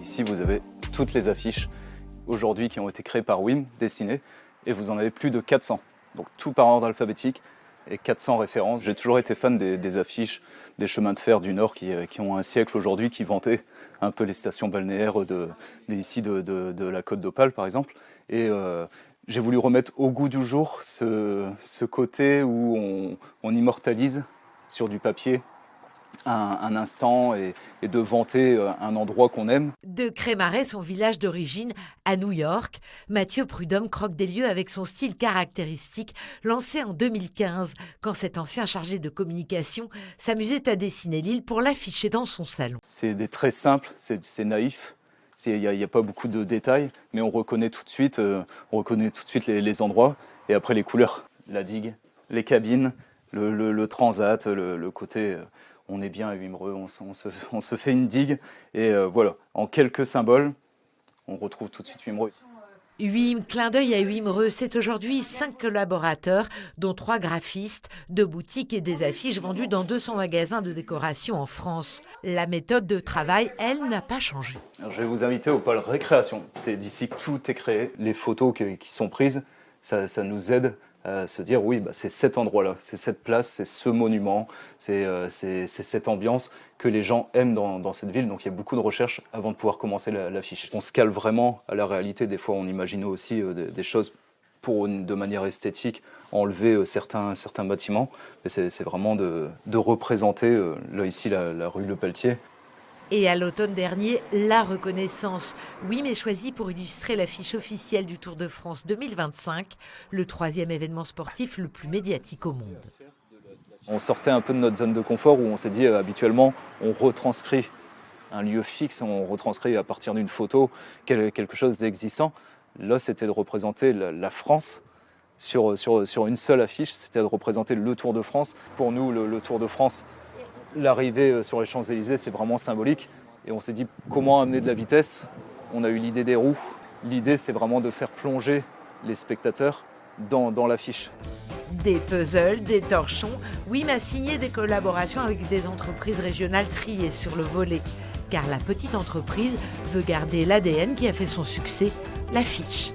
Ici, vous avez toutes les affiches aujourd'hui qui ont été créées par Wim, dessinées, et vous en avez plus de 400. Donc tout par ordre alphabétique et 400 références. J'ai toujours été fan des affiches des chemins de fer du Nord qui ont un siècle aujourd'hui, qui vantaient un peu les stations balnéaires ici de la Côte d'Opale, par exemple. Et j'ai voulu remettre au goût du jour ce côté où on immortalise sur du papier un instant et de vanter un endroit qu'on aime. De Crémarais, son village d'origine, à New York, Mathieu Prudhomme croque des lieux avec son style caractéristique, lancé en 2015, quand cet ancien chargé de communication s'amusait à dessiner l'île pour l'afficher dans son salon. C'est des traits simples, c'est naïf, il n'y a pas beaucoup de détails, mais on reconnaît tout de suite, les endroits, et après les couleurs, la digue, les cabines, le transat, le côté... On est bien à Wimereux, on se fait une digue, et voilà, en quelques symboles, on retrouve tout de suite Wimereux. Wim, clin d'œil à Wimereux, c'est aujourd'hui 5 collaborateurs, dont 3 graphistes, 2 boutiques et des affiches vendues dans 200 magasins de décoration en France. La méthode de travail, elle, n'a pas changé. Alors, je vais vous inviter au pôle récréation. C'est d'ici que tout est créé. Les photos qui sont prises, ça nous aide à se dire oui, c'est cet endroit-là, c'est cette place, c'est ce monument, c'est cette ambiance que les gens aiment dans cette ville. Donc il y a beaucoup de recherches avant de pouvoir commencer l'affiche. On se cale vraiment à la réalité. Des fois, on imagine aussi des choses pour, de manière esthétique, enlever certains bâtiments. Mais c'est vraiment de représenter, là ici, la rue Le Pelletier. Et à l'automne dernier, la reconnaissance. Wim est choisi pour illustrer l'affiche officielle du Tour de France 2025, le 3e événement sportif le plus médiatique au monde. On sortait un peu de notre zone de confort où on s'est dit habituellement on retranscrit un lieu fixe, on retranscrit à partir d'une photo quelque chose d'existant. Là, c'était de représenter la France sur une seule affiche, c'était de représenter le Tour de France. Pour nous, le Tour de France, l'arrivée sur les Champs-Élysées, c'est vraiment symbolique. Et on s'est dit comment amener de la vitesse. On a eu l'idée des roues. L'idée, c'est vraiment de faire plonger les spectateurs dans l'affiche. Des puzzles, des torchons, Wim a signé des collaborations avec des entreprises régionales triées sur le volet. Car la petite entreprise veut garder l'ADN qui a fait son succès, l'affiche.